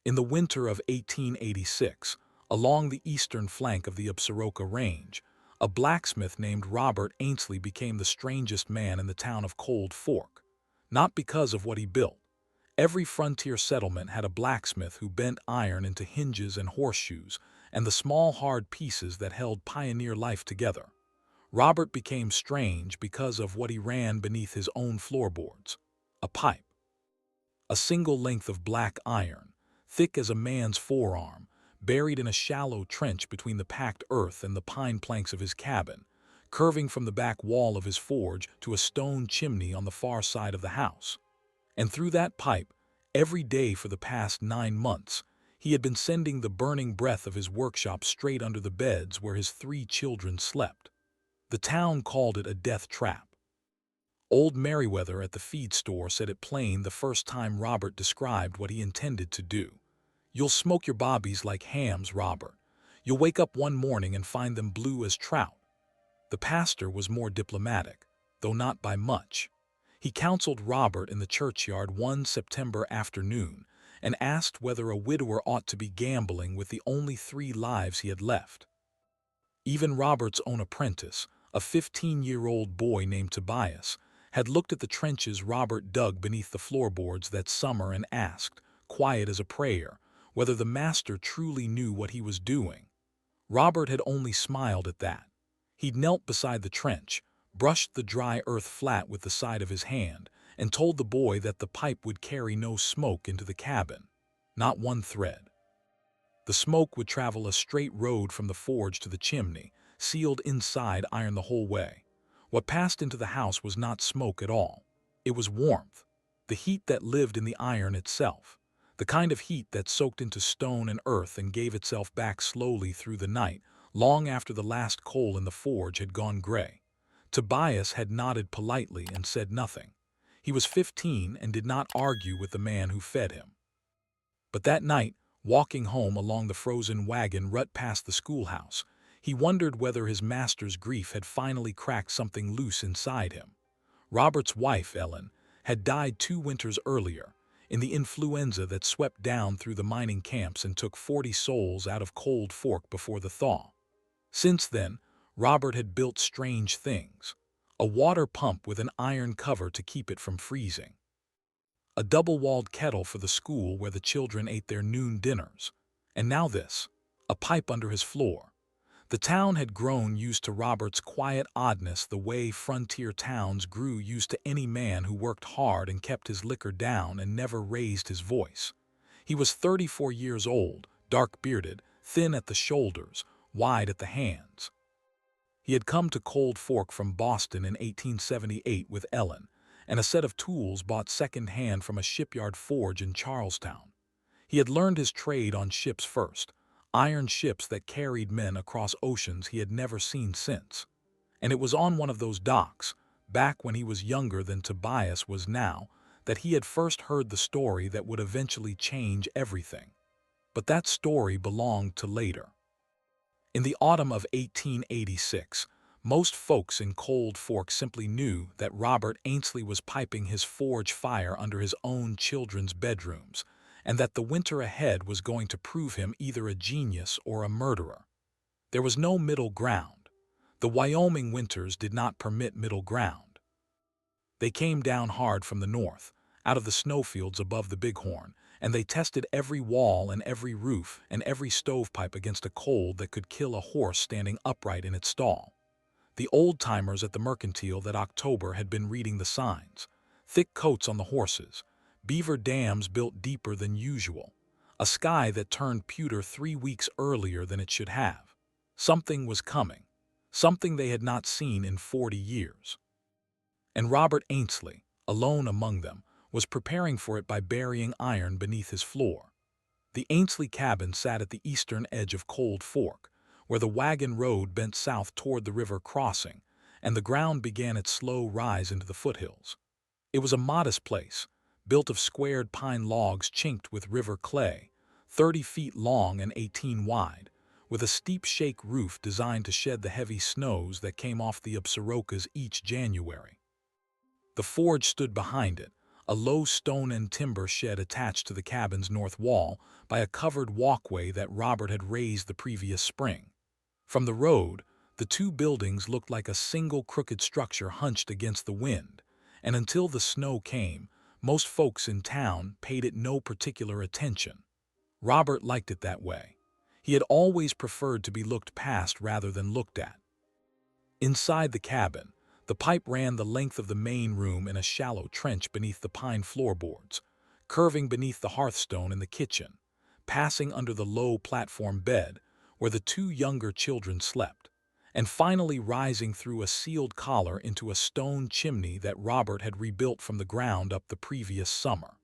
In the winter of 1886, along the eastern flank of the Absaroka Range, a blacksmith named Robert Ainsley became the strangest man in the town of Cold Fork. Not because of what he built. Every frontier settlement had a blacksmith who bent iron into hinges and horseshoes and the small hard pieces that held pioneer life together. Robert became strange because of what he ran beneath his own floorboards. A pipe. A single length of black iron, thick as a man's forearm, buried in a shallow trench between the packed earth and the pine planks of his cabin, curving from the back wall of his forge to a stone chimney on the far side of the house. And through that pipe, every day for the past 9 months, he had been sending the burning breath of his workshop straight under the beds where his 3 children slept. The town called it a death trap. Old Merriweather at the feed store said it plain the first time Robert described what he intended to do. "You'll smoke your bobbies like hams, Robert. You'll wake up one morning and find them blue as trout." The pastor was more diplomatic, though not by much. He counseled Robert in the churchyard one September afternoon and asked whether a widower ought to be gambling with the only 3 lives he had left. Even Robert's own apprentice, a 15-year-old boy named Tobias, had looked at the trenches Robert dug beneath the floorboards that summer and asked, quiet as a prayer, whether the master truly knew what he was doing. Robert had only smiled at that. He'd knelt beside the trench, brushed the dry earth flat with the side of his hand, and told the boy that the pipe would carry no smoke into the cabin. Not one thread. The smoke would travel a straight road from the forge to the chimney, sealed inside iron the whole way. What passed into the house was not smoke at all. It was warmth, the heat that lived in the iron itself, the kind of heat that soaked into stone and earth and gave itself back slowly through the night, long after the last coal in the forge had gone gray. Tobias had nodded politely and said nothing. He was 15 and did not argue with the man who fed him. But that night, walking home along the frozen wagon rut past the schoolhouse, he wondered whether his master's grief had finally cracked something loose inside him. Robert's wife, Ellen, had died 2 winters earlier, in the influenza that swept down through the mining camps and took 40 souls out of Cold Fork before the thaw. Since then, Robert had built strange things. A water pump with an iron cover to keep it from freezing. A double-walled kettle for the school where the children ate their noon dinners. And now this, a pipe under his floor. The town had grown used to Robert's quiet oddness the way frontier towns grew used to any man who worked hard and kept his liquor down and never raised his voice. He was 34 years old, dark-bearded, thin at the shoulders, wide at the hands. He had come to Cold Fork from Boston in 1878 with Ellen, and a set of tools bought second-hand from a shipyard forge in Charlestown. He had learned his trade on ships first, iron ships that carried men across oceans he had never seen since. And it was on one of those docks, back when he was younger than Tobias was now, that he had first heard the story that would eventually change everything. But that story belonged to later. In the autumn of 1886, most folks in Cold Fork simply knew that Robert Ainsley was piping his forge fire under his own children's bedrooms, and that the winter ahead was going to prove him either a genius or a murderer. There was no middle ground. The Wyoming winters did not permit middle ground. They came down hard from the north, out of the snowfields above the Bighorn, and they tested every wall and every roof and every stovepipe against a cold that could kill a horse standing upright in its stall. The old-timers at the mercantile that October had been reading the signs. Thick coats on the horses, beaver dams built deeper than usual, a sky that turned pewter 3 weeks earlier than it should have. Something was coming, something they had not seen in 40 years. And Robert Ainsley, alone among them, was preparing for it by burying iron beneath his floor. The Ainsley cabin sat at the eastern edge of Cold Fork, where the wagon road bent south toward the river crossing, and the ground began its slow rise into the foothills. It was a modest place, built of squared pine logs chinked with river clay, 30 feet long and 18 wide, with a steep shake roof designed to shed the heavy snows that came off the Absarokas each January. The forge stood behind it, a low stone and timber shed attached to the cabin's north wall by a covered walkway that Robert had raised the previous spring. From the road, the two buildings looked like a single crooked structure hunched against the wind, and until the snow came, most folks in town paid it no particular attention. Robert liked it that way. He had always preferred to be looked past rather than looked at. Inside the cabin, the pipe ran the length of the main room in a shallow trench beneath the pine floorboards, curving beneath the hearthstone in the kitchen, passing under the low platform bed where the two younger children slept, and finally rising through a sealed collar into a stone chimney that Robert had rebuilt from the ground up the previous summer.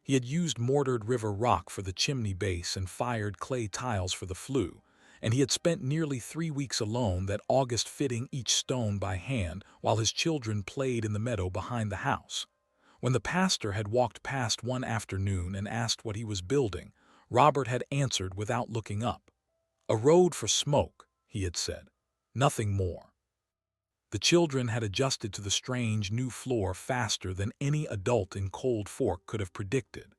He had used mortared river rock for the chimney base and fired clay tiles for the flue, and he had spent nearly 3 weeks alone that August fitting each stone by hand while his children played in the meadow behind the house. When the pastor had walked past one afternoon and asked what he was building, Robert had answered without looking up. "A road for smoke," he had said. Nothing more. The children had adjusted to the strange new floor faster than any adult in Cold Fork could have predicted.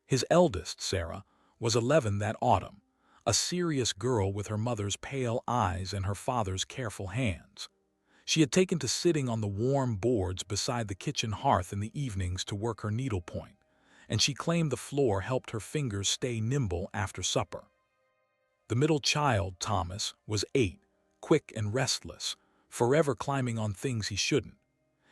His eldest, Sarah, was 11 that autumn, a serious girl with her mother's pale eyes and her father's careful hands. She had taken to sitting on the warm boards beside the kitchen hearth in the evenings to work her needlepoint, and she claimed the floor helped her fingers stay nimble after supper. The middle child, Thomas, was 8, quick and restless, forever climbing on things he shouldn't.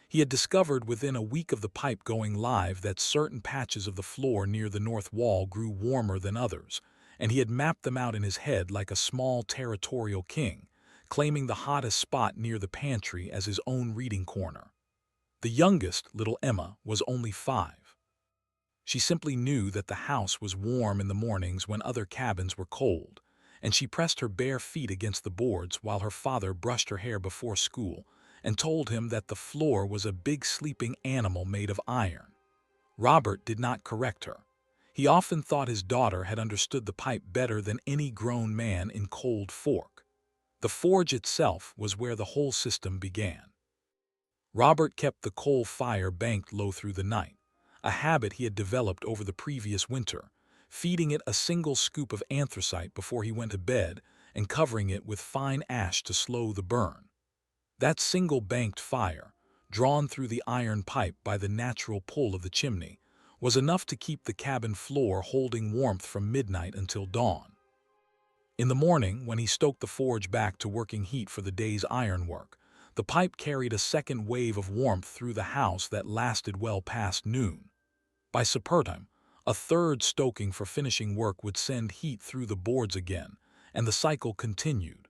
He had discovered within a week of the pipe going live that certain patches of the floor near the north wall grew warmer than others, and he had mapped them out in his head like a small territorial king, claiming the hottest spot near the pantry as his own reading corner. The youngest, little Emma, was only 5. She simply knew that the house was warm in the mornings when other cabins were cold, and she pressed her bare feet against the boards while her father brushed her hair before school and told him that the floor was a big sleeping animal made of iron. Robert did not correct her. He often thought his daughter had understood the pipe better than any grown man in Cold Fork. The forge itself was where the whole system began. Robert kept the coal fire banked low through the night, a habit he had developed over the previous winter, feeding it a single scoop of anthracite before he went to bed and covering it with fine ash to slow the burn. That single banked fire, drawn through the iron pipe by the natural pull of the chimney, was enough to keep the cabin floor holding warmth from midnight until dawn. In the morning, when he stoked the forge back to working heat for the day's ironwork, the pipe carried a second wave of warmth through the house that lasted well past noon. By suppertime, a third stoking for finishing work would send heat through the boards again, and the cycle continued.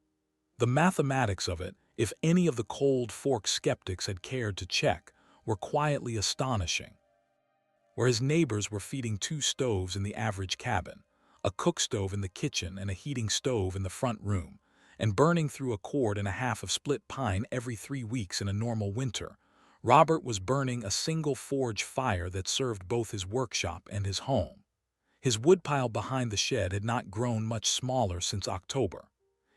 The mathematics of it, if any of the Cold Fork skeptics had cared to check, were quietly astonishing. Where his neighbors were feeding 2 stoves in the average cabin, a cook stove in the kitchen and a heating stove in the front room, and burning through 1.25 cords of split pine every 3 weeks in a normal winter, Robert was burning a single forge fire that served both his workshop and his home. His woodpile behind the shed had not grown much smaller since October.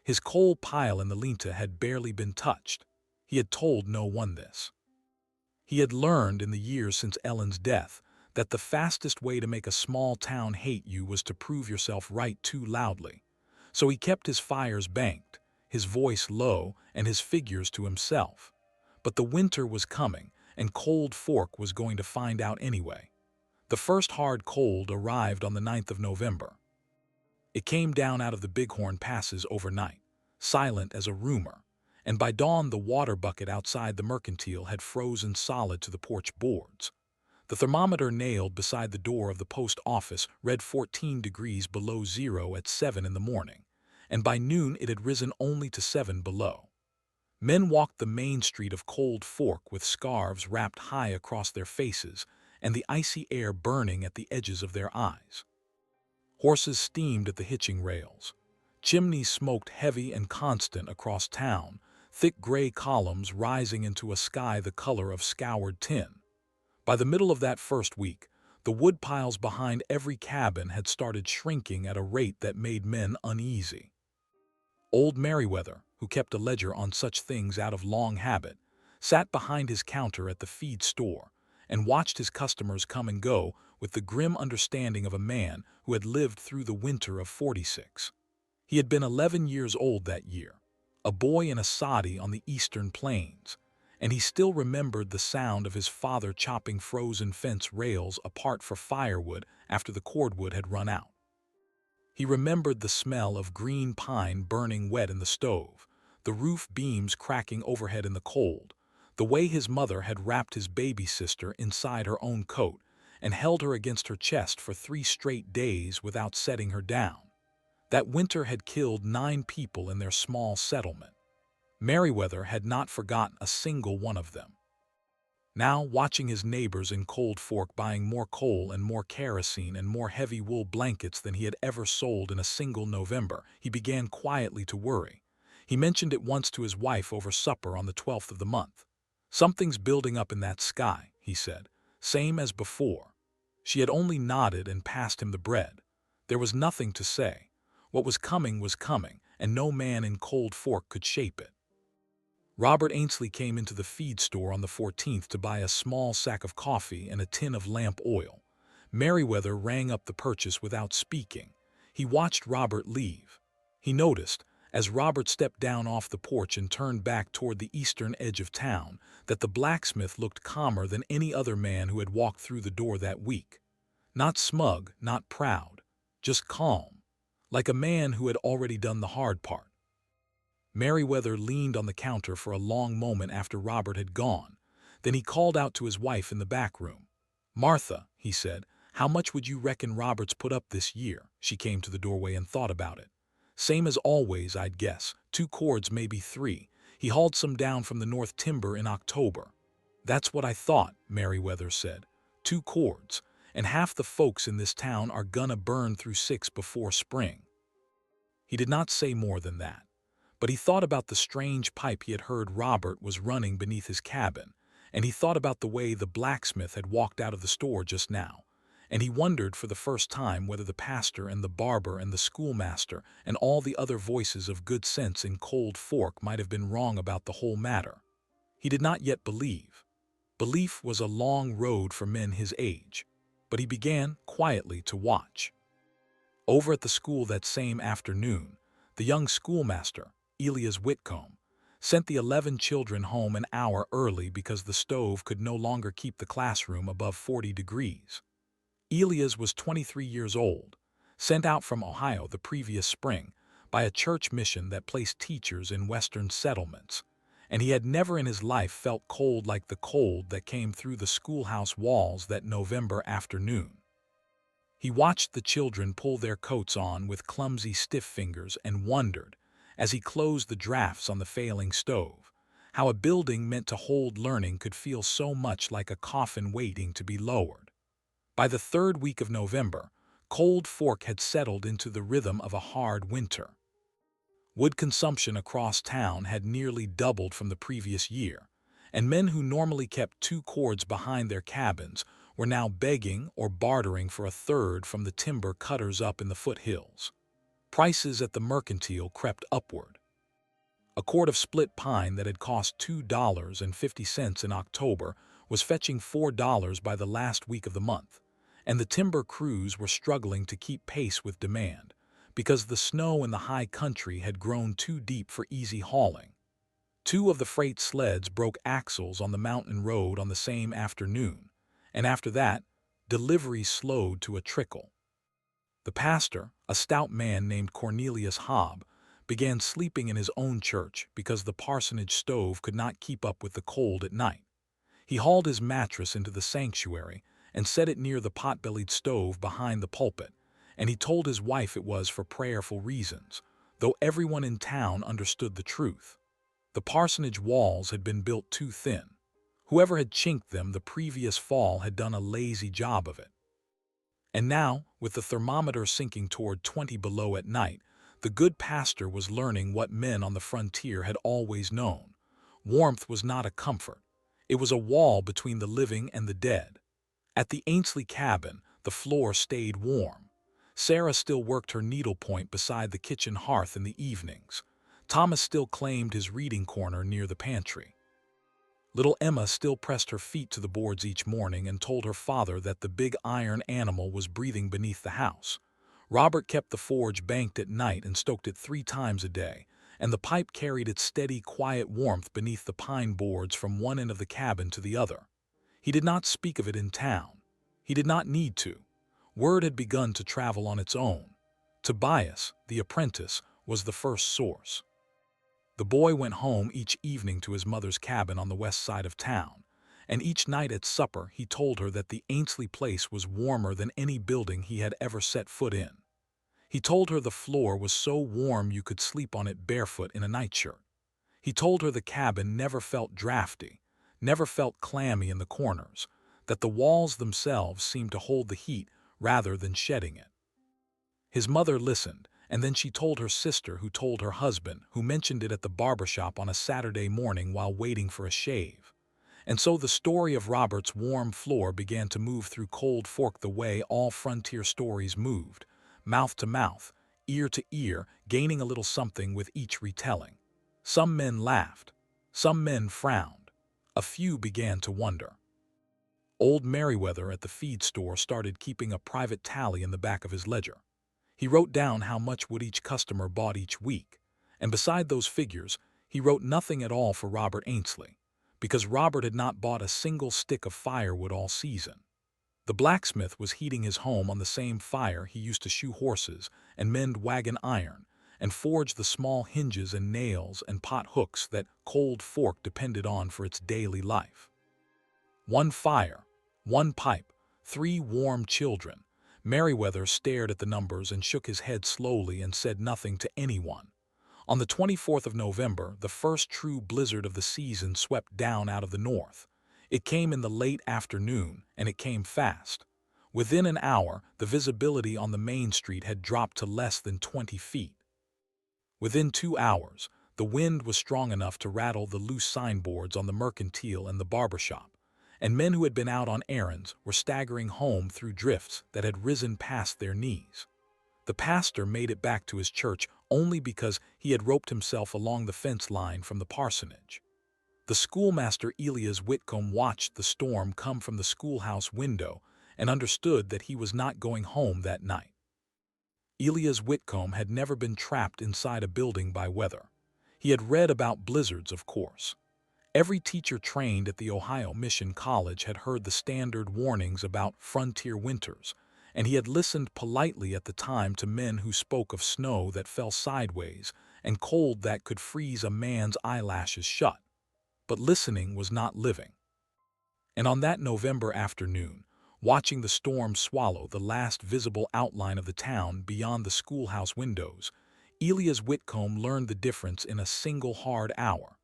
His coal pile in the lean-to had barely been touched. He had told no one this. He had learned in the years since Ellen's death that the fastest way to make a small town hate you was to prove yourself right too loudly. So he kept his fires banked, his voice low, and his figures to himself. But the winter was coming, and Cold Fork was going to find out anyway. The first hard cold arrived on the 9th of November. It came down out of the Bighorn Passes overnight, silent as a rumor, and by dawn the water bucket outside the mercantile had frozen solid to the porch boards. The thermometer nailed beside the door of the post office read 14 degrees below zero at 7 in the morning, and by noon it had risen only to 7 below. Men walked the main street of Cold Fork with scarves wrapped high across their faces and the icy air burning at the edges of their eyes. Horses steamed at the hitching rails. Chimneys smoked heavy and constant across town, thick gray columns rising into a sky the color of scoured tin. By the middle of that first week, the wood piles behind every cabin had started shrinking at a rate that made men uneasy. Old Merriweather, who kept a ledger on such things out of long habit, sat behind his counter at the feed store, and watched his customers come and go with the grim understanding of a man who had lived through the winter of '46. He had been 11 years old that year, a boy in a soddy on the eastern plains, and he still remembered the sound of his father chopping frozen fence rails apart for firewood after the cordwood had run out. He remembered the smell of green pine burning wet in the stove, the roof beams cracking overhead in the cold, the way his mother had wrapped his baby sister inside her own coat and held her against her chest for 3 straight days without setting her down. That winter had killed 9 people in their small settlement. Meriwether had not forgotten a single one of them. Now, watching his neighbors in Cold Fork buying more coal and more kerosene and more heavy wool blankets than he had ever sold in a single November, he began quietly to worry. He mentioned it once to his wife over supper on the 12th of the month. "Something's building up in that sky," he said, "same as before." She had only nodded and passed him the bread. There was nothing to say. What was coming, and no man in Cold Fork could shape it. Robert Ainsley came into the feed store on the 14th to buy a small sack of coffee and a tin of lamp oil. Meriwether rang up the purchase without speaking. He watched Robert leave. He noticed, as Robert stepped down off the porch and turned back toward the eastern edge of town, that the blacksmith looked calmer than any other man who had walked through the door that week. Not smug, not proud, just calm, like a man who had already done the hard part. Meriwether leaned on the counter for a long moment after Robert had gone. Then he called out to his wife in the back room. "Martha," he said, "how much would you reckon Robert's put up this year?" She came to the doorway and thought about it. "Same as always, I'd guess. 2 cords, maybe 3. He hauled some down from the North Timber in October." "That's what I thought," Meriwether said. 2 cords, and half the folks in this town are gonna burn through 6 before spring." He did not say more than that. But he thought about the strange pipe he had heard Robert was running beneath his cabin, and he thought about the way the blacksmith had walked out of the store just now, and he wondered for the first time whether the pastor and the barber and the schoolmaster and all the other voices of good sense in Cold Fork might have been wrong about the whole matter. He did not yet believe. Belief was a long road for men his age, but he began quietly to watch. Over at the school that same afternoon, the young schoolmaster, Elias Whitcomb, sent the 11 children home an hour early because the stove could no longer keep the classroom above 40 degrees. Elias was 23 years old, sent out from Ohio the previous spring by a church mission that placed teachers in western settlements, and he had never in his life felt cold like the cold that came through the schoolhouse walls that November afternoon. He watched the children pull their coats on with clumsy, stiff fingers and wondered, as he closed the drafts on the failing stove, how a building meant to hold learning could feel so much like a coffin waiting to be lowered. By the 3rd week of November, Cold Fork had settled into the rhythm of a hard winter. Wood consumption across town had nearly doubled from the previous year, and men who normally kept 2 cords behind their cabins were now begging or bartering for a third from the timber cutters up in the foothills. Prices at the mercantile crept upward. A cord of split pine that had cost $2.50 in October was fetching $4 by the last week of the month, and the timber crews were struggling to keep pace with demand because the snow in the high country had grown too deep for easy hauling. 2 of the freight sleds broke axles on the mountain road on the same afternoon, and after that, deliveries slowed to a trickle. The pastor, a stout man named Cornelius Hobb, began sleeping in his own church because the parsonage stove could not keep up with the cold at night. He hauled his mattress into the sanctuary and set it near the pot-bellied stove behind the pulpit, and he told his wife it was for prayerful reasons, though everyone in town understood the truth. The parsonage walls had been built too thin. Whoever had chinked them the previous fall had done a lazy job of it. And now, with the thermometer sinking toward 20 below at night, the good pastor was learning what men on the frontier had always known. Warmth was not a comfort. It was a wall between the living and the dead. At the Ainsley cabin, the floor stayed warm. Sarah still worked her needlepoint beside the kitchen hearth in the evenings. Thomas still claimed his reading corner near the pantry. Little Emma still pressed her feet to the boards each morning and told her father that the big iron animal was breathing beneath the house. Robert kept the forge banked at night and stoked it 3 times a day, and the pipe carried its steady, quiet warmth beneath the pine boards from one end of the cabin to the other. He did not speak of it in town. He did not need to. Word had begun to travel on its own. Tobias, the apprentice, was the first source. The boy went home each evening to his mother's cabin on the west side of town, and each night at supper he told her that the Ainsley place was warmer than any building he had ever set foot in. He told her the floor was so warm you could sleep on it barefoot in a nightshirt. He told her the cabin never felt drafty, never felt clammy in the corners, that the walls themselves seemed to hold the heat rather than shedding it. His mother listened, and then she told her sister, who told her husband, who mentioned it at the barber shop on a Saturday morning while waiting for a shave. And so the story of Robert's warm floor began to move through Cold Fork the way all frontier stories moved, mouth to mouth, ear to ear, gaining a little something with each retelling. Some men laughed. Some men frowned. A few began to wonder. Old Merriweather at the feed store started keeping a private tally in the back of his ledger. He wrote down how much would each customer bought each week, and beside those figures, he wrote nothing at all for Robert Ainsley, because Robert had not bought a single stick of firewood all season. The blacksmith was heating his home on the same fire he used to shoe horses and mend wagon iron and forge the small hinges and nails and pot hooks that Cold Fork depended on for its daily life. One fire, one pipe, 3 warm children. Merriweather stared at the numbers and shook his head slowly and said nothing to anyone. On the 24th of November, the first true blizzard of the season swept down out of the north. It came in the late afternoon, and it came fast. Within an hour, the visibility on the main street had dropped to less than 20 feet. Within 2 hours, the wind was strong enough to rattle the loose signboards on the mercantile and the barber shop, and men who had been out on errands were staggering home through drifts that had risen past their knees. The pastor made it back to his church only because he had roped himself along the fence line from the parsonage. The schoolmaster Elias Whitcomb watched the storm come from the schoolhouse window and understood that he was not going home that night. Elias Whitcomb had never been trapped inside a building by weather. He had read about blizzards, of course. Every teacher trained at the Ohio Mission College had heard the standard warnings about frontier winters, and he had listened politely at the time to men who spoke of snow that fell sideways and cold that could freeze a man's eyelashes shut. But listening was not living. And on that November afternoon, watching the storm swallow the last visible outline of the town beyond the schoolhouse windows, Elias Whitcomb learned the difference in a single hard hour.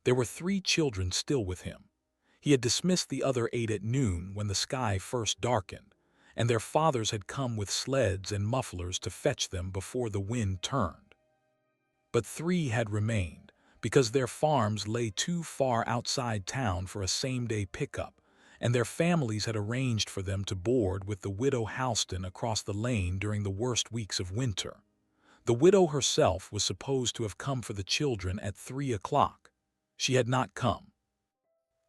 There were 3 children still with him. He had dismissed the other 8 at noon when the sky first darkened, and their fathers had come with sleds and mufflers to fetch them before the wind turned. But 3 had remained, because their farms lay too far outside town for a same-day pickup, and their families had arranged for them to board with the widow Halston across the lane during the worst weeks of winter. The widow herself was supposed to have come for the children at 3 o'clock. She had not come.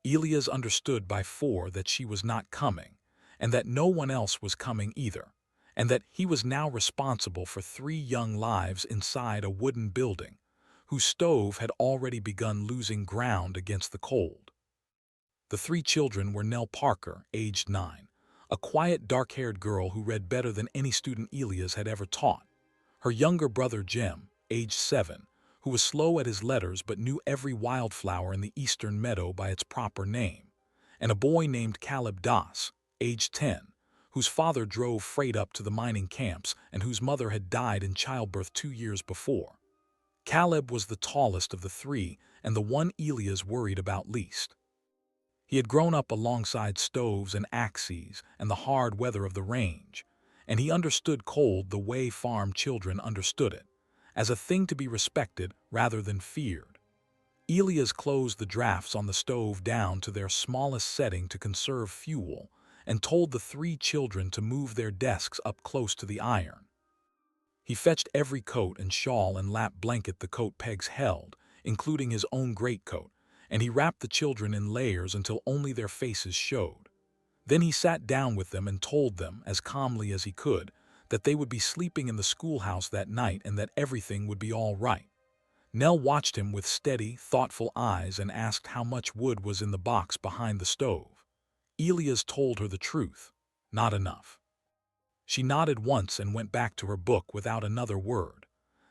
Elias understood by 4 that she was not coming, and that no one else was coming either, and that he was now responsible for 3 young lives inside a wooden building, whose stove had already begun losing ground against the cold. The 3 children were Nell Parker, aged 9, a quiet, dark-haired girl who read better than any student Elias had ever taught; her younger brother Jim, aged 7, who was slow at his letters but knew every wildflower in the eastern meadow by its proper name; and a boy named Caleb Doss, aged 10, whose father drove freight up to the mining camps and whose mother had died in childbirth 2 years before. Caleb was the tallest of the 3 and the one Elias worried about least. He had grown up alongside stoves and axes and the hard weather of the range, and he understood cold the way farm children understood it, as a thing to be respected rather than feared. Elias closed the drafts on the stove down to their smallest setting to conserve fuel and told the 3 children to move their desks up close to the iron. He fetched every coat and shawl and lap blanket the coat pegs held, including his own greatcoat, and he wrapped the children in layers until only their faces showed. Then he sat down with them and told them, as calmly as he could, that they would be sleeping in the schoolhouse that night and that everything would be all right. Nell watched him with steady, thoughtful eyes and asked how much wood was in the box behind the stove. Elias told her the truth. Not enough. She nodded once and went back to her book without another word.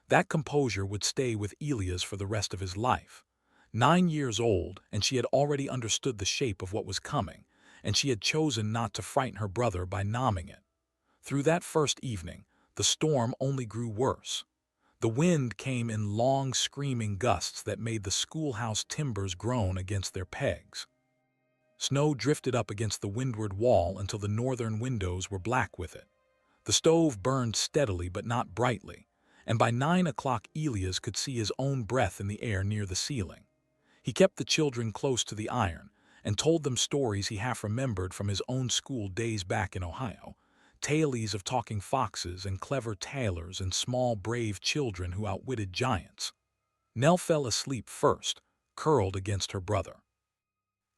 That composure would stay with Elias for the rest of his life. 9 years old, and she had already understood the shape of what was coming, and she had chosen not to frighten her brother by numbing it. Through that first evening, the storm only grew worse. The wind came in long, screaming gusts that made the schoolhouse timbers groan against their pegs. Snow drifted up against the windward wall until the northern windows were black with it. The stove burned steadily but not brightly, and by 9 o'clock Elias could see his own breath in the air near the ceiling. He kept the children close to the iron and told them stories he half remembered from his own school days back in Ohio, tales of talking foxes and clever tailors and small brave children who outwitted giants. Nell fell asleep first, curled against her brother.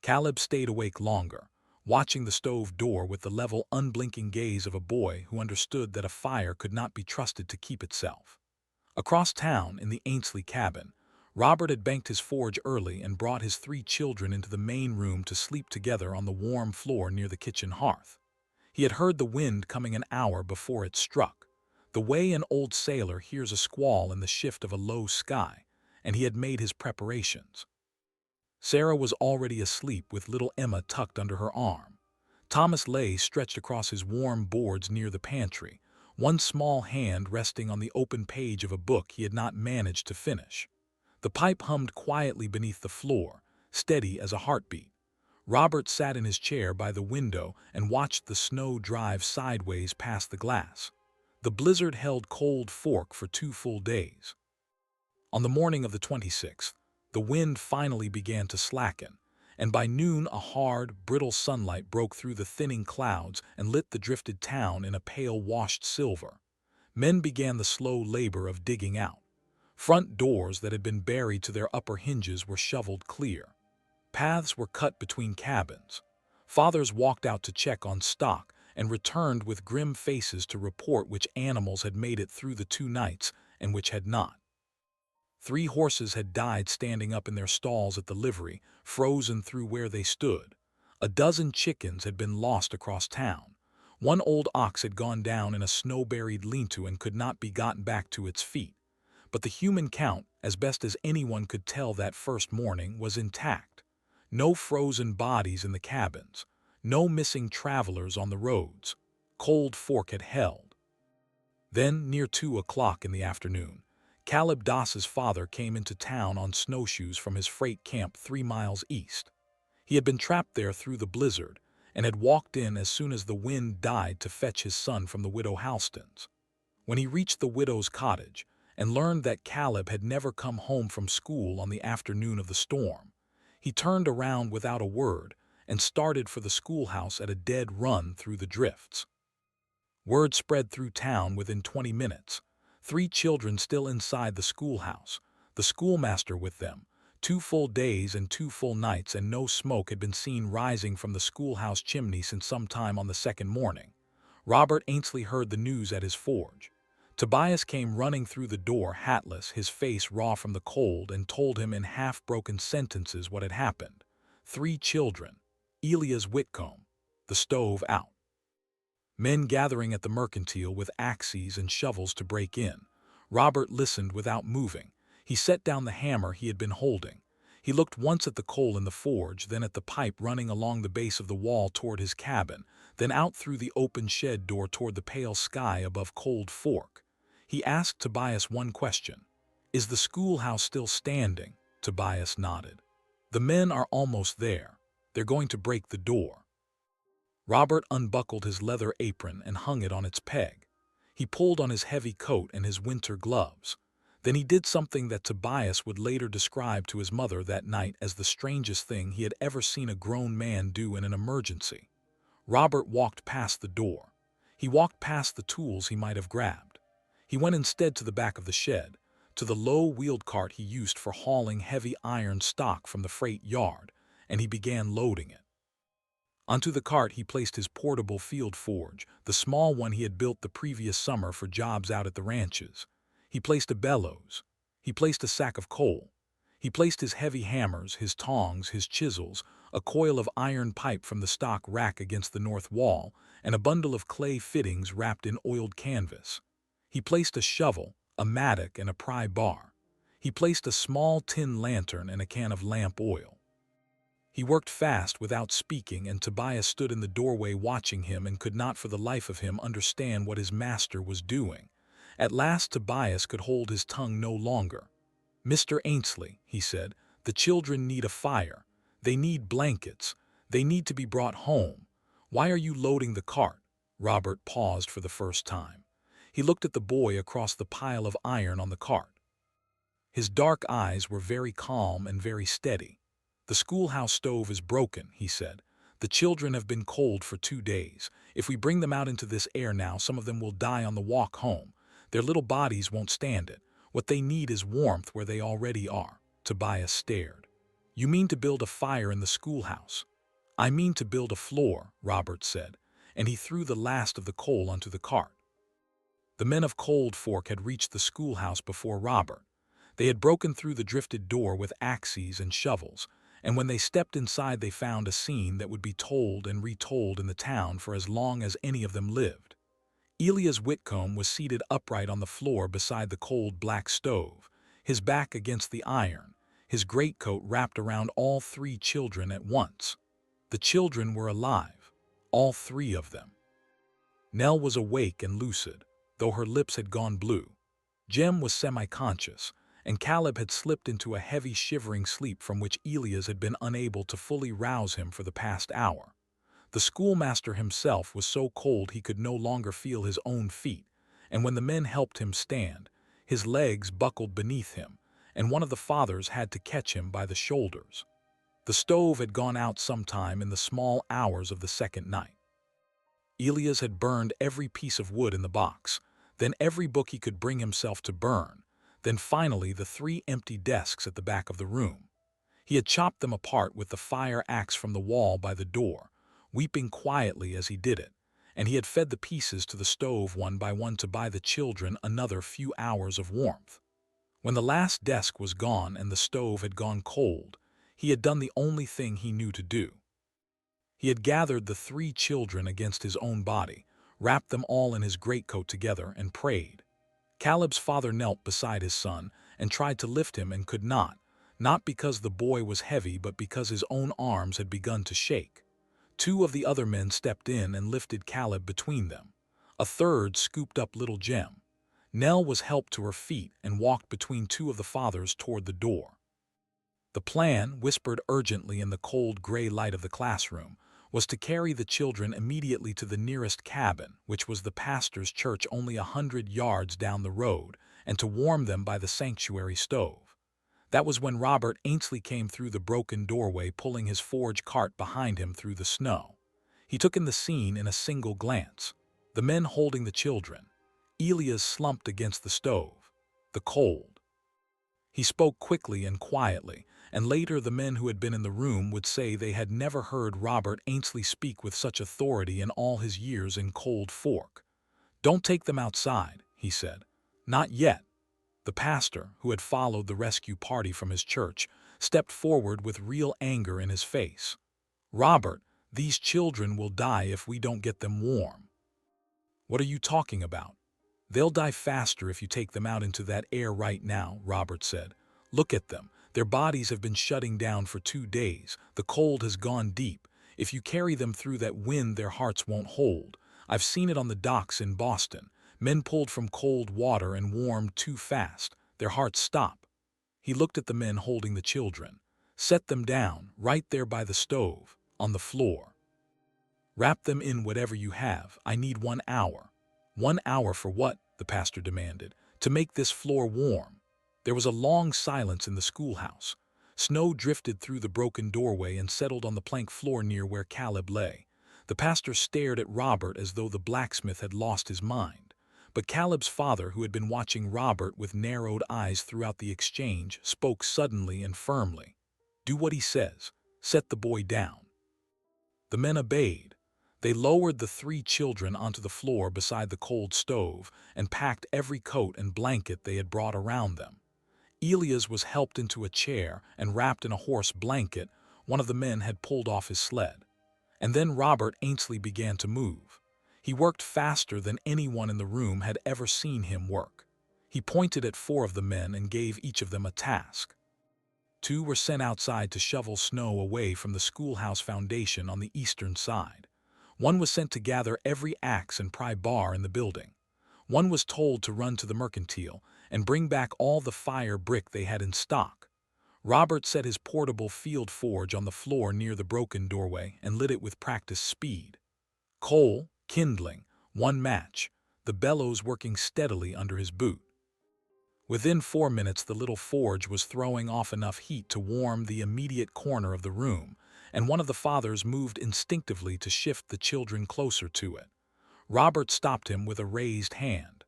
Caleb stayed awake longer, watching the stove door with the level, unblinking gaze of a boy who understood that a fire could not be trusted to keep itself. Across town, in the Ainsley cabin, Robert had banked his forge early and brought his 3 children into the main room to sleep together on the warm floor near the kitchen hearth. He had heard the wind coming an hour before it struck, the way an old sailor hears a squall in the shift of a low sky, and he had made his preparations. Sarah was already asleep with little Emma tucked under her arm. Thomas lay stretched across his warm boards near the pantry, one small hand resting on the open page of a book he had not managed to finish. The pipe hummed quietly beneath the floor, steady as a heartbeat. Robert sat in his chair by the window and watched the snow drive sideways past the glass. The blizzard held Cold Fork for 2 full days. On the morning of the 26th, the wind finally began to slacken, and by noon a hard, brittle sunlight broke through the thinning clouds and lit the drifted town in a pale washed silver. Men began the slow labor of digging out. Front doors that had been buried to their upper hinges were shoveled clear. Paths were cut between cabins. Fathers walked out to check on stock and returned with grim faces to report which animals had made it through the 2 nights and which had not. 3 horses had died standing up in their stalls at the livery, frozen through where they stood. A dozen chickens had been lost across town. 1 old ox had gone down in a snow-buried lean-to and could not be gotten back to its feet. But the human count, as best as anyone could tell that first morning, was intact. No frozen bodies in the cabins. No missing travelers on the roads. Cold Fork had held. Then, near 2 o'clock in the afternoon, Caleb Doss's father came into town on snowshoes from his freight camp 3 miles east. He had been trapped there through the blizzard and had walked in as soon as the wind died to fetch his son from the widow Halston's. When he reached the widow's cottage and learned that Caleb had never come home from school on the afternoon of the storm, he turned around without a word and started for the schoolhouse at a dead run through the drifts. Word spread through town within 20 minutes. 3 children still inside the schoolhouse, the schoolmaster with them. 2 full days and 2 full nights, and no smoke had been seen rising from the schoolhouse chimney since sometime on the 2nd morning. Robert Ainsley heard the news at his forge. Tobias came running through the door, hatless, his face raw from the cold, and told him in half-broken sentences what had happened. 3 children. Elias Whitcomb. The stove out. Men gathering at the mercantile with axes and shovels to break in. Robert listened without moving. He set down the hammer he had been holding. He looked once at the coal in the forge, then at the pipe running along the base of the wall toward his cabin, then out through the open shed door toward the pale sky above Cold Fork. He asked Tobias one question. "Is the schoolhouse still standing?" Tobias nodded. "The men are almost there. They're going to break the door." Robert unbuckled his leather apron and hung it on its peg. He pulled on his heavy coat and his winter gloves. Then he did something that Tobias would later describe to his mother that night as the strangest thing he had ever seen a grown man do in an emergency. Robert walked past the door. He walked past the tools he might have grabbed. He went instead to the back of the shed, to the low-wheeled cart he used for hauling heavy iron stock from the freight yard, and he began loading it. Onto the cart he placed his portable field forge, the small one he had built the previous summer for jobs out at the ranches. He placed a bellows. He placed a sack of coal. He placed his heavy hammers, his tongs, his chisels, a coil of iron pipe from the stock rack against the north wall, and a bundle of clay fittings wrapped in oiled canvas. He placed a shovel, a mattock, and a pry bar. He placed a small tin lantern and a can of lamp oil. He worked fast without speaking, and Tobias stood in the doorway watching him and could not for the life of him understand what his master was doing. At last Tobias could hold his tongue no longer. "Mr. Ainsley," he said, "the children need a fire. They need blankets. They need to be brought home. Why are you loading the cart?" Robert paused for the first time. He looked at the boy across the pile of iron on the cart. His dark eyes were very calm and very steady. "The schoolhouse stove is broken," he said. "The children have been cold for 2 days. If we bring them out into this air now, some of them will die on the walk home. Their little bodies won't stand it. What they need is warmth where they already are." Tobias stared. "You mean to build a fire in the schoolhouse?" "I mean to build a floor," Robert said, and he threw the last of the coal onto the cart. The men of Cold Fork had reached the schoolhouse before Robert. They had broken through the drifted door with axes and shovels, and when they stepped inside they found a scene that would be told and retold in the town for as long as any of them lived. Elias Whitcomb was seated upright on the floor beside the cold black stove, his back against the iron, his greatcoat wrapped around all 3 children at once. The children were alive, all 3 of them. Nell was awake and lucid, though her lips had gone blue. Jem was semi-conscious, and Caleb had slipped into a heavy shivering sleep from which Elias had been unable to fully rouse him for the past hour. The schoolmaster himself was so cold he could no longer feel his own feet, and when the men helped him stand, his legs buckled beneath him, and one of the fathers had to catch him by the shoulders. The stove had gone out sometime in the small hours of the second night. Elias had burned every piece of wood in the box, then every book he could bring himself to burn, then finally the 3 empty desks at the back of the room. He had chopped them apart with the fire axe from the wall by the door, weeping quietly as he did it, and he had fed the pieces to the stove one by one to buy the children another few hours of warmth. When the last desk was gone and the stove had gone cold, he had done the only thing he knew to do. He had gathered the 3 children against his own body, wrapped them all in his greatcoat together, and prayed. Caleb's father knelt beside his son and tried to lift him and could not because the boy was heavy but because his own arms had begun to shake. 2 of the other men stepped in and lifted Caleb between them. A third scooped up little Jem. Nell was helped to her feet and walked between 2 of the fathers toward the door. The plan, whispered urgently in the cold gray light of the classroom, was to carry the children immediately to the nearest cabin, which was the pastor's church only 100 yards down the road, and to warm them by the sanctuary stove. That was when Robert Ainsley came through the broken doorway, pulling his forge cart behind him through the snow. He took in the scene in a single glance. The men holding the children. Elias slumped against the stove. The cold. He spoke quickly and quietly, and later the men who had been in the room would say they had never heard Robert Ainsley speak with such authority in all his years in Cold Fork. "Don't take them outside," he said. "Not yet." The pastor, who had followed the rescue party from his church, stepped forward with real anger in his face. "Robert, these children will die if we don't get them warm." "What are you talking about? They'll die faster if you take them out into that air right now," Robert said. "Look at them. Their bodies have been shutting down for 2 days. The cold has gone deep. If you carry them through that wind, their hearts won't hold. I've seen it on the docks in Boston. Men pulled from cold water and warmed too fast. Their hearts stop." He looked at the men holding the children. "Set them down, right there by the stove, on the floor. Wrap them in whatever you have. I need 1 hour. 1 hour for what?" the pastor demanded. "To make this floor warm." There was a long silence in the schoolhouse. Snow drifted through the broken doorway and settled on the plank floor near where Caleb lay. The pastor stared at Robert as though the blacksmith had lost his mind. But Caleb's father, who had been watching Robert with narrowed eyes throughout the exchange, spoke suddenly and firmly. "Do what he says. Set the boy down." The men obeyed. They lowered the three children onto the floor beside the cold stove and packed every coat and blanket they had brought around them. Elias was helped into a chair and wrapped in a horse blanket one of the men had pulled off his sled. And then Robert Ainsley began to move. He worked faster than anyone in the room had ever seen him work. He pointed at 4 of the men and gave each of them a task. 2 were sent outside to shovel snow away from the schoolhouse foundation on the eastern side. 1 was sent to gather every axe and pry bar in the building. 1 was told to run to the mercantile and bring back all the fire brick they had in stock. Robert set his portable field forge on the floor near the broken doorway and lit it with practiced speed. Coal, kindling, 1 match, the bellows working steadily under his boot. Within 4 minutes, the little forge was throwing off enough heat to warm the immediate corner of the room, and one of the fathers moved instinctively to shift the children closer to it. Robert stopped him with a raised hand.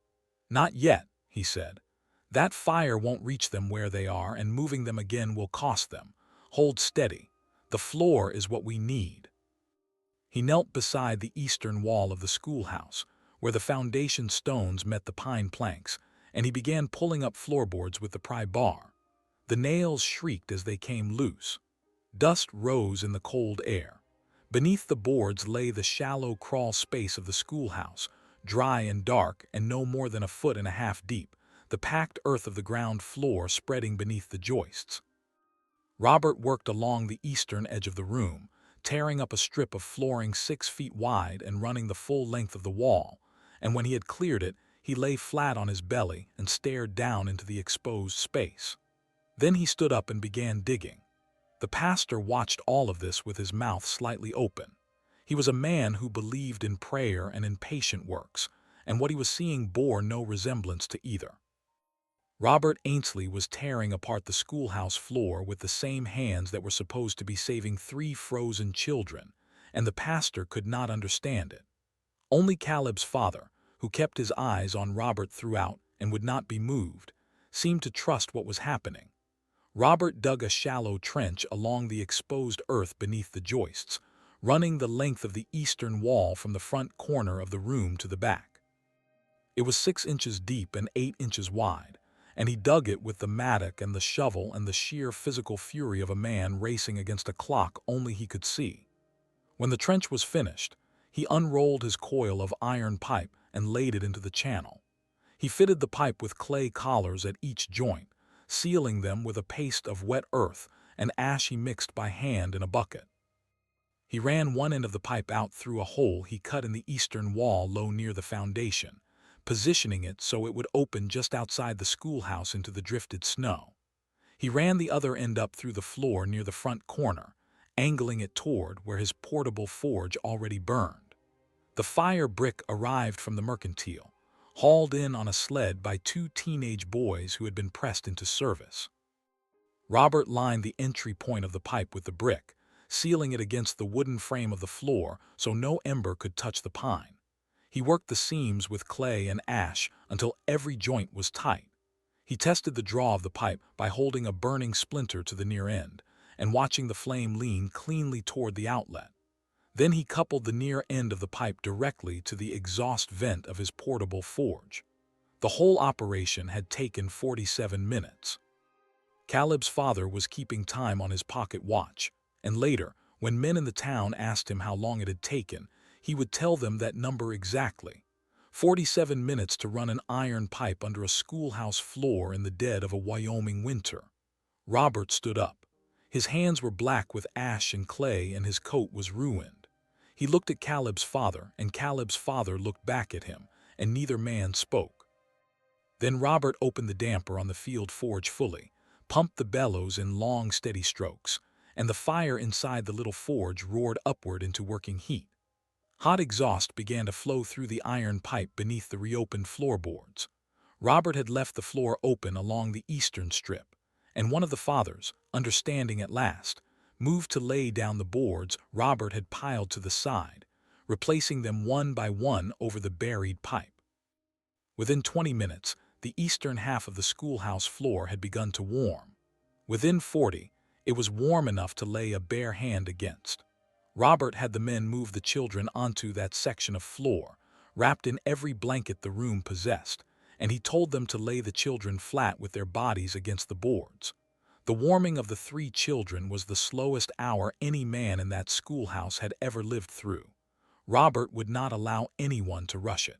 "Not yet," he said. "That fire won't reach them where they are, and moving them again will cost them. Hold steady. The floor is what we need." He knelt beside the eastern wall of the schoolhouse, where the foundation stones met the pine planks, and he began pulling up floorboards with the pry bar. The nails shrieked as they came loose. Dust rose in the cold air. Beneath the boards lay the shallow crawl space of the schoolhouse, dry and dark and no more than 1.5 feet deep, the packed earth of the ground floor spreading beneath the joists. Robert worked along the eastern edge of the room, tearing up a strip of flooring 6 feet wide and running the full length of the wall, and when he had cleared it, he lay flat on his belly and stared down into the exposed space. Then he stood up and began digging. The pastor watched all of this with his mouth slightly open. He was a man who believed in prayer and in patient works, and what he was seeing bore no resemblance to either. Robert Ainsley was tearing apart the schoolhouse floor with the same hands that were supposed to be saving 3 frozen children, and the pastor could not understand it. Only Caleb's father, who kept his eyes on Robert throughout and would not be moved, seemed to trust what was happening. Robert dug a shallow trench along the exposed earth beneath the joists, running the length of the eastern wall from the front corner of the room to the back. It was 6 inches deep and 8 inches wide, and he dug it with the mattock and the shovel and the sheer physical fury of a man racing against a clock only he could see. When the trench was finished, he unrolled his coil of iron pipe and laid it into the channel. He fitted the pipe with clay collars at each joint, sealing them with a paste of wet earth and ash he mixed by hand in a bucket. He ran one end of the pipe out through a hole he cut in the eastern wall low near the foundation, positioning it so it would open just outside the schoolhouse into the drifted snow. He ran the other end up through the floor near the front corner, angling it toward where his portable forge already burned. The fire brick arrived from the mercantile, hauled in on a sled by 2 teenage boys who had been pressed into service. Robert lined the entry point of the pipe with the brick, sealing it against the wooden frame of the floor so no ember could touch the pine. He worked the seams with clay and ash until every joint was tight. He tested the draw of the pipe by holding a burning splinter to the near end and watching the flame lean cleanly toward the outlet. Then he coupled the near end of the pipe directly to the exhaust vent of his portable forge. The whole operation had taken 47 minutes. Caleb's father was keeping time on his pocket watch, and later, when men in the town asked him how long it had taken, he would tell them that number exactly. 47 minutes to run an iron pipe under a schoolhouse floor in the dead of a Wyoming winter. Robert stood up. His hands were black with ash and clay, and his coat was ruined. He looked at Caleb's father, and Caleb's father looked back at him, and neither man spoke. Then Robert opened the damper on the field forge fully, pumped the bellows in long, steady strokes, and the fire inside the little forge roared upward into working heat. Hot exhaust began to flow through the iron pipe beneath the reopened floorboards. Robert had left the floor open along the eastern strip, and one of the fathers, understanding at last, moved to lay down the boards Robert had piled to the side, replacing them one by one over the buried pipe. Within 20 minutes, the eastern half of the schoolhouse floor had begun to warm. Within 40, it was warm enough to lay a bare hand against. Robert had the men move the children onto that section of floor, wrapped in every blanket the room possessed, and he told them to lay the children flat with their bodies against the boards. The warming of the 3 children was the slowest hour any man in that schoolhouse had ever lived through. Robert would not allow anyone to rush it.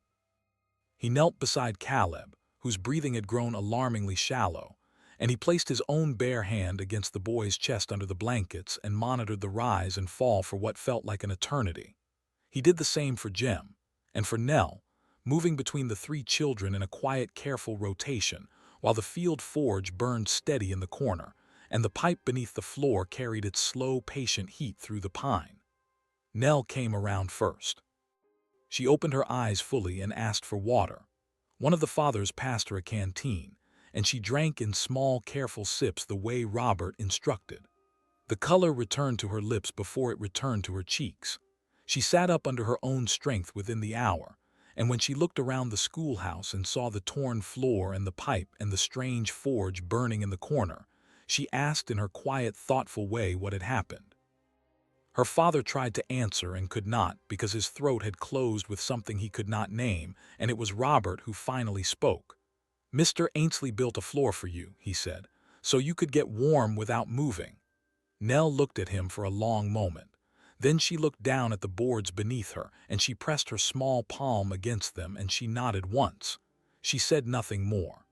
He knelt beside Caleb, whose breathing had grown alarmingly shallow, and he placed his own bare hand against the boy's chest under the blankets and monitored the rise and fall for what felt like an eternity. He did the same for Jem, and for Nell, moving between the 3 children in a quiet, careful rotation, while the field forge burned steady in the corner, and the pipe beneath the floor carried its slow, patient heat through the pine. Nell came around first. She opened her eyes fully and asked for water. One of the fathers passed her a canteen, and she drank in small, careful sips the way Robert instructed. The color returned to her lips before it returned to her cheeks. She sat up under her own strength within the hour, and when she looked around the schoolhouse and saw the torn floor and the pipe and the strange forge burning in the corner, she asked in her quiet, thoughtful way what had happened. Her father tried to answer and could not because his throat had closed with something he could not name, and it was Robert who finally spoke. "Mr. Ainsley built a floor for you," he said, "so you could get warm without moving." Nell looked at him for a long moment. Then she looked down at the boards beneath her, and she pressed her small palm against them, and she nodded once. She said nothing more.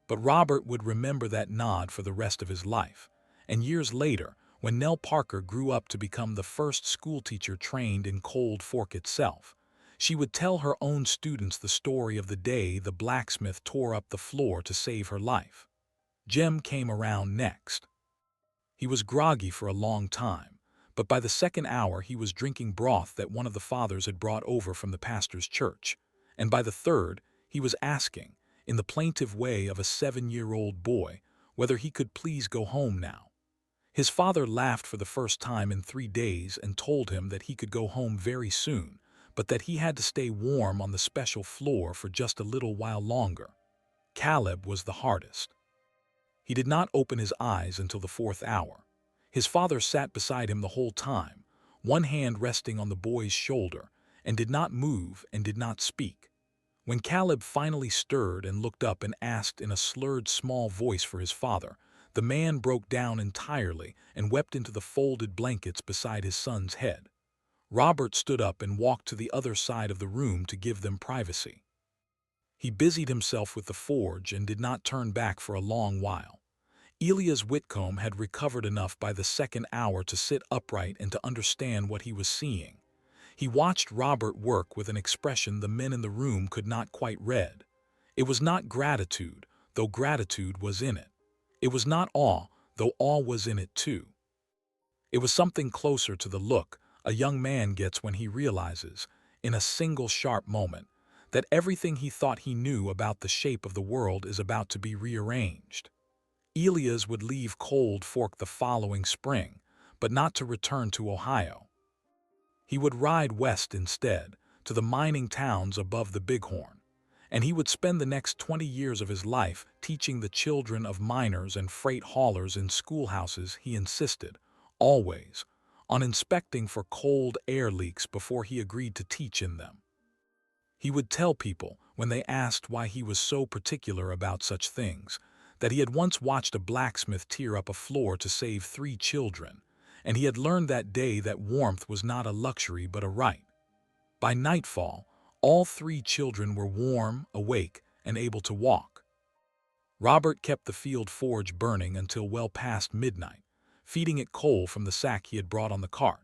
But Robert would remember that nod for the rest of his life, and years later, when Nell Parker grew up to become the first schoolteacher trained in Cold Fork itself, she would tell her own students the story of the day the blacksmith tore up the floor to save her life. Jem came around next. He was groggy for a long time, but by the second hour he was drinking broth that one of the fathers had brought over from the pastor's church, and by the third he was asking, in the plaintive way of a 7-year-old boy, whether he could please go home now. His father laughed for the first time in 3 days and told him that he could go home very soon, but that he had to stay warm on the special floor for just a little while longer. Caleb was the hardest. He did not open his eyes until the 4th hour. His father sat beside him the whole time, one hand resting on the boy's shoulder, and did not move and did not speak. When Caleb finally stirred and looked up and asked in a slurred small voice for his father, the man broke down entirely and wept into the folded blankets beside his son's head. Robert stood up and walked to the other side of the room to give them privacy. He busied himself with the forge and did not turn back for a long while. Elias Whitcomb had recovered enough by the 2nd hour to sit upright and to understand what he was seeing. He watched Robert work with an expression the men in the room could not quite read. It was not gratitude, though gratitude was in it. It was not awe, though awe was in it too. It was something closer to the look a young man gets when he realizes, in a single sharp moment, that everything he thought he knew about the shape of the world is about to be rearranged. Elias would leave Cold Fork the following spring, but not to return to Ohio. He would ride west instead, to the mining towns above the Bighorn, and he would spend the next 20 years of his life teaching the children of miners and freight haulers in schoolhouses. He insisted, always, on inspecting for cold air leaks before he agreed to teach in them. He would tell people, when they asked why he was so particular about such things, that he had once watched a blacksmith tear up a floor to save 3 children, and he had learned that day that warmth was not a luxury but a right. By nightfall, all 3 children were warm, awake, and able to walk. Robert kept the field forge burning until well past midnight, feeding it coal from the sack he had brought on the cart,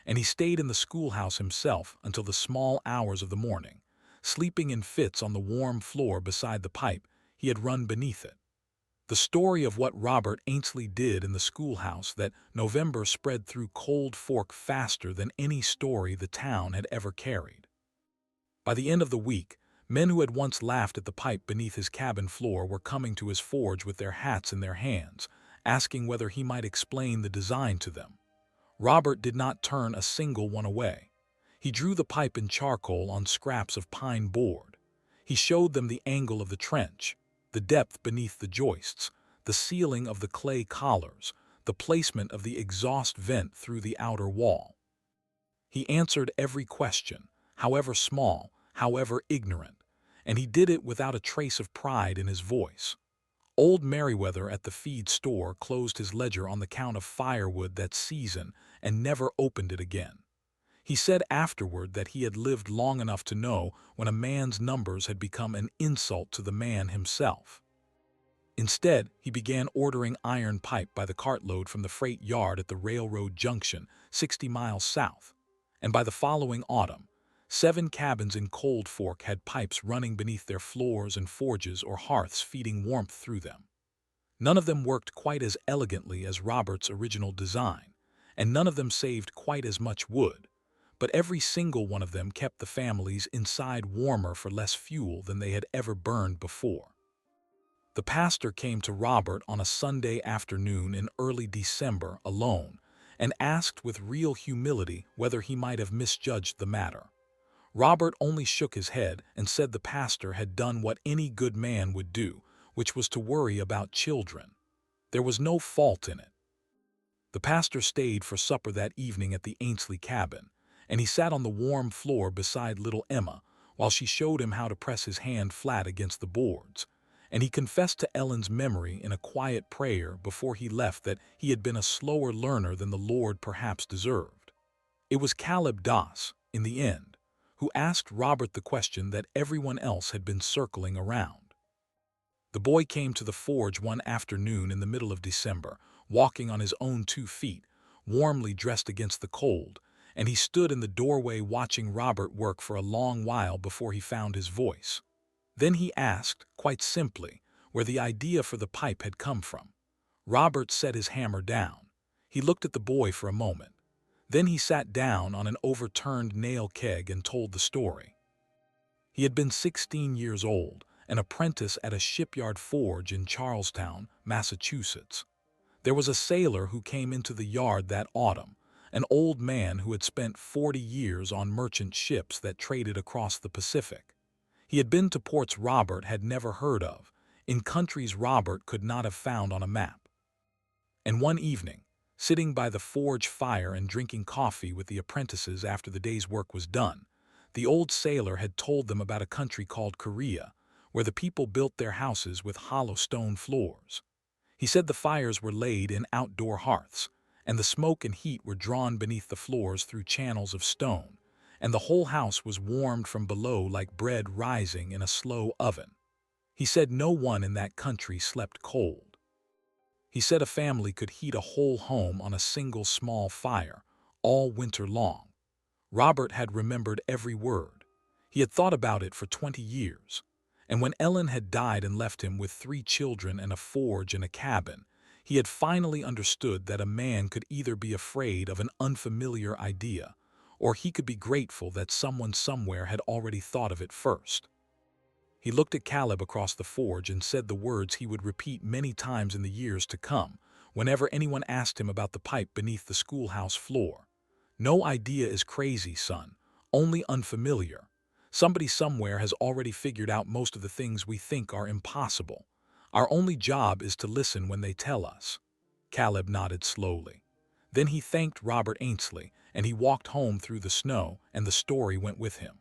and he stayed in the schoolhouse himself until the small hours of the morning, sleeping in fits on the warm floor beside the pipe he had run beneath it. The story of what Robert Ainsley did in the schoolhouse that November spread through Cold Fork faster than any story the town had ever carried. By the end of the week, men who had once laughed at the pipe beneath his cabin floor were coming to his forge with their hats in their hands, asking whether he might explain the design to them. Robert did not turn a single one away. He drew the pipe in charcoal on scraps of pine board. He showed them the angle of the trench, the depth beneath the joists, the sealing of the clay collars, the placement of the exhaust vent through the outer wall. He answered every question, however small, however ignorant, and he did it without a trace of pride in his voice. Old Merriweather at the feed store closed his ledger on the count of firewood that season and never opened it again. He said afterward that he had lived long enough to know when a man's numbers had become an insult to the man himself. Instead, he began ordering iron pipe by the cartload from the freight yard at the railroad junction, 60 miles south. And by the following autumn, 7 cabins in Cold Fork had pipes running beneath their floors and forges or hearths feeding warmth through them. None of them worked quite as elegantly as Robert's original design, and none of them saved quite as much wood, but every single one of them kept the families inside warmer for less fuel than they had ever burned before. The pastor came to Robert on a Sunday afternoon in early December alone and asked with real humility whether he might have misjudged the matter. Robert only shook his head and said the pastor had done what any good man would do, which was to worry about children. There was no fault in it. The pastor stayed for supper that evening at the Ainsley cabin, and he sat on the warm floor beside little Emma while she showed him how to press his hand flat against the boards, and he confessed to Ellen's memory in a quiet prayer before he left that he had been a slower learner than the Lord perhaps deserved. It was Caleb Doss, in the end, who asked Robert the question that everyone else had been circling around. The boy came to the forge one afternoon in the middle of December, walking on his own 2 feet, warmly dressed against the cold, and he stood in the doorway watching Robert work for a long while before he found his voice. Then he asked, quite simply, where the idea for the pipe had come from. Robert set his hammer down. He looked at the boy for a moment. Then he sat down on an overturned nail keg and told the story. He had been 16 years old, an apprentice at a shipyard forge in Charlestown, Massachusetts. There was a sailor who came into the yard that autumn, an old man who had spent 40 years on merchant ships that traded across the Pacific. He had been to ports Robert had never heard of, in countries Robert could not have found on a map. And one evening, sitting by the forge fire and drinking coffee with the apprentices after the day's work was done, the old sailor had told them about a country called Korea, where the people built their houses with hollow stone floors. He said the fires were laid in outdoor hearths, and the smoke and heat were drawn beneath the floors through channels of stone, and the whole house was warmed from below like bread rising in a slow oven. He said no one in that country slept cold. He said a family could heat a whole home on a single small fire, all winter long. Robert had remembered every word. He had thought about it for 20 years. And when Ellen had died and left him with 3 children and a forge and a cabin, he had finally understood that a man could either be afraid of an unfamiliar idea, or he could be grateful that someone somewhere had already thought of it first. He looked at Caleb across the forge and said the words he would repeat many times in the years to come, whenever anyone asked him about the pipe beneath the schoolhouse floor. No idea is crazy, son, only unfamiliar. Somebody somewhere has already figured out most of the things we think are impossible. Our only job is to listen when they tell us. Caleb nodded slowly. Then he thanked Robert Ainsley, and he walked home through the snow, and the story went with him.